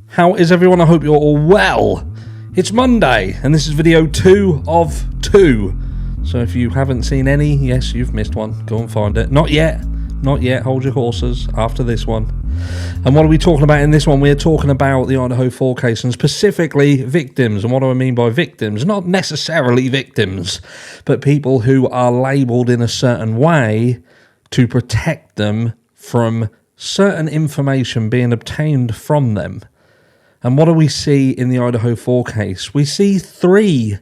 How is everyone? I hope you're all well. It's Monday, and this is video 2 of 2. So if you haven't seen any, yes, you've missed one. Go and find it. Not yet. Not yet. Hold your horses after this one. And what are we talking about in this one? We're talking about the Idaho 4 case, and specifically victims. And what do I mean by victims? Not necessarily victims, but people who are labelled in a certain way to protect them from certain information being obtained from them. And what do we see in the Idaho 4 case? We see 3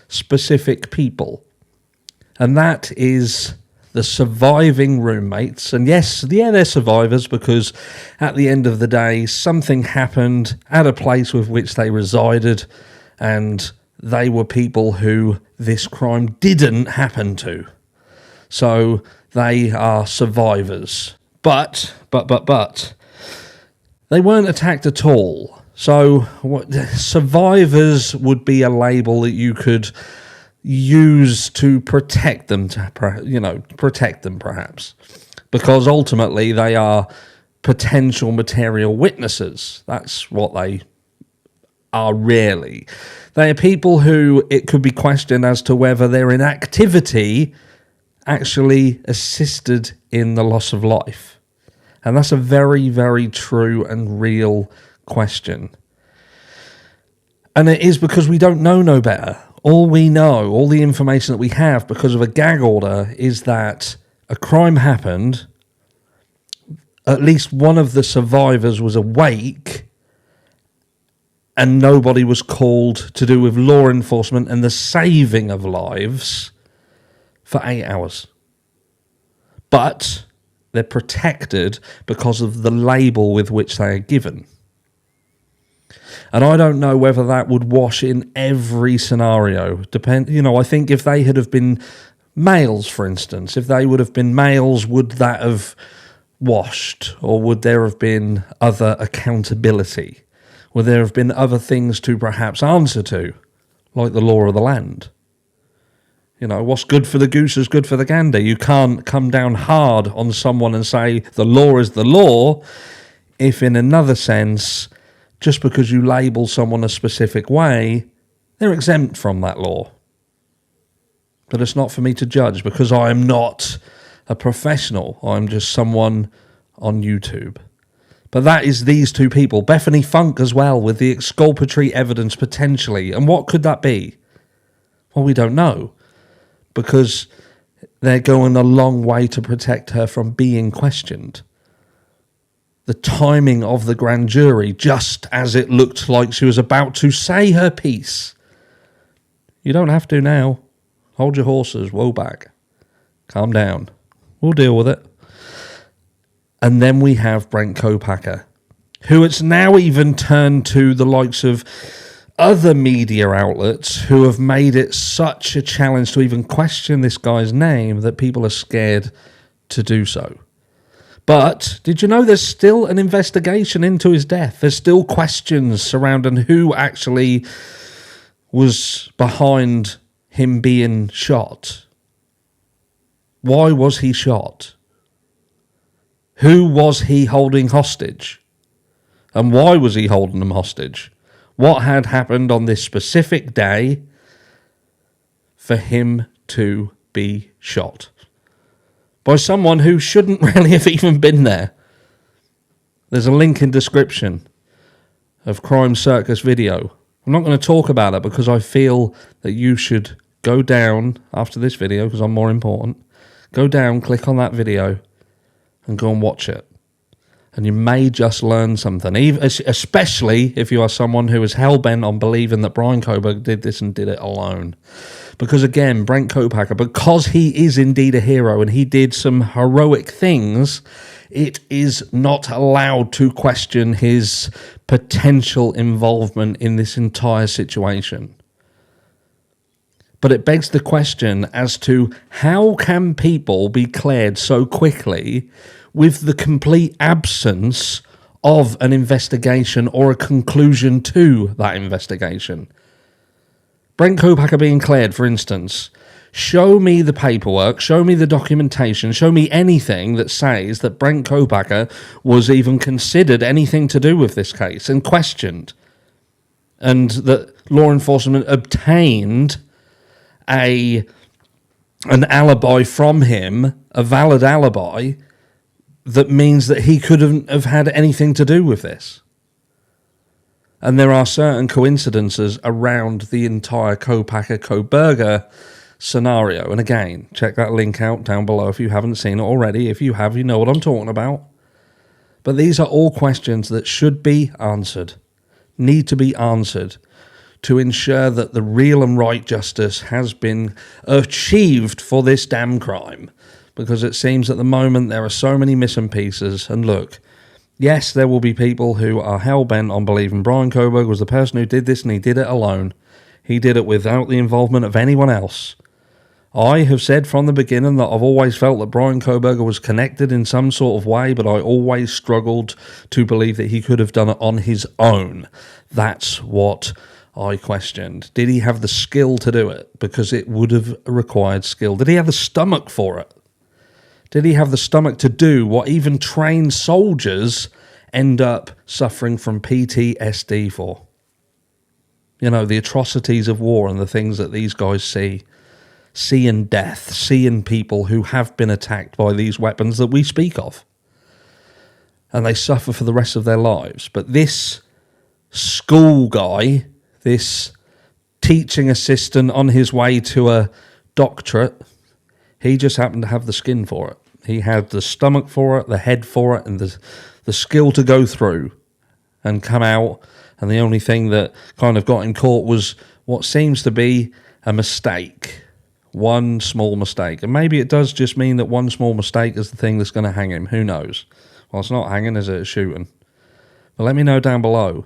specific people. And that is the surviving roommates. And yes, they're survivors because at the end of the day, something happened at a place with which they resided, and they were people who this crime didn't happen to. So they are survivors. But, they weren't attacked at all. So survivors would be a label that you could use to protect them, protect them perhaps, because ultimately they are potential material witnesses. That's what they are really. They are people who it could be questioned as to whether their inactivity actually assisted in the loss of life. And that's a very, very true and real question. And it is because we don't know no better. All we know, all the information that we have because of a gag order is that a crime happened, at least one of the survivors was awake, and nobody was called to do with law enforcement and the saving of lives for 8 hours. But they're protected because of the label with which they are given. And I don't know whether that would wash in every scenario. I think if they had have been males, for instance, if they would have been males, would that have washed? Or would there have been other accountability? Would there have been other things to perhaps answer to, like the law of the land? What's good for the goose is good for the gander. You can't come down hard on someone and say the law is the law, if in another sense, just because you label someone a specific way, they're exempt from that law. But it's not for me to judge because I am not a professional. I'm just someone on YouTube. But that is these 2 people. Bethany Funk as well, with the exculpatory evidence potentially. And what could that be? Well, we don't know, because they're going a long way to protect her from being questioned. The timing of the grand jury, just as it looked like she was about to say her piece. You don't have to now. Hold your horses, woe back. Calm down. We'll deal with it. And then we have Branco Packer, who it's now even turned to the likes of other media outlets who have made it such a challenge to even question this guy's name that people are scared to do so. But did you know there's still an investigation into his death? There's still questions surrounding who actually was behind him being shot. Why was he shot? Who was he holding hostage? And why was he holding them hostage? What had happened on this specific day for him to be shot by someone who shouldn't really have even been there? There's a link in description of Crime Circus video. I'm not going to talk about it because I feel that you should go down after this video, because I'm more important. Go down, click on that video, and go and watch it. And you may just learn something, especially if you are someone who is hell-bent on believing that Branco Packer did this and did it alone. Because again, Branco Packer, because he is indeed a hero and he did some heroic things, it is not allowed to question his potential involvement in this entire situation. But it begs the question as to how can people be cleared so quickly with the complete absence of an investigation or a conclusion to that investigation? Branco Packer being cleared, for instance, Show me the paperwork, show me the documentation, show me anything that says that Branco Packer was even considered anything to do with this case and questioned, and that law enforcement obtained an alibi from him, a valid alibi, that means that he couldn't have had anything to do with this. And there are certain coincidences around the entire Packer-Kohberger scenario. And again, check that link out down below if you haven't seen it already. If you have, you know what I'm talking about. But these are all questions that should be answered, need to be answered, to ensure that the real and right justice has been achieved for this damn crime. Because it seems at the moment there are so many missing pieces. And look, yes, there will be people who are hell-bent on believing Brian Kohberger was the person who did this, and he did it alone. He did it without the involvement of anyone else. I have said from the beginning that I've always felt that Brian Kohberger was connected in some sort of way, but I always struggled to believe that he could have done it on his own. That's what I questioned. Did he have the skill to do it? Because it would have required skill. Did he have the stomach for it? Did he have the stomach to do what even trained soldiers end up suffering from PTSD for? You know, the atrocities of war and the things that these guys see in death, seeing people who have been attacked by these weapons that we speak of. And they suffer for the rest of their lives. But this school guy, this teaching assistant on his way to a doctorate, he just happened to have the skin for it. He had the stomach for it, the head for it, and the skill to go through and come out. And the only thing that kind of got him caught was what seems to be a mistake. One small mistake. And maybe it does just mean that one small mistake is the thing that's going to hang him. Who knows? Well, it's not hanging, is it? It's shooting. But let me know down below.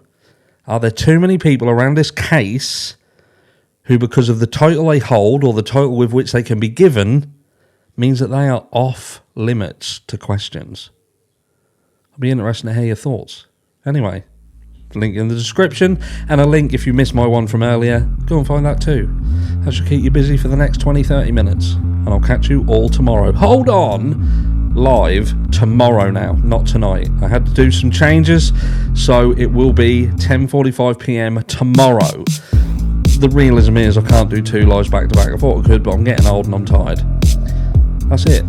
Are there too many people around this case who, because of the title they hold or the title with which they can be given, means that they are off limits to questions? I'll be interested to hear your thoughts. Anyway, link in the description, and a link if you missed my one from earlier. Go and find that too. That should keep you busy for the next 20-30 minutes. And I'll catch you all tomorrow. Hold on! Live tomorrow now, not tonight. I had to do some changes, so it will be 10:45 PM tomorrow. The realism is I can't do 2 lives back to back. I thought I could, but I'm getting old and I'm tired. That's it.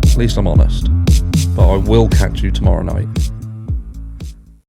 At least I'm honest. But I will catch you tomorrow night.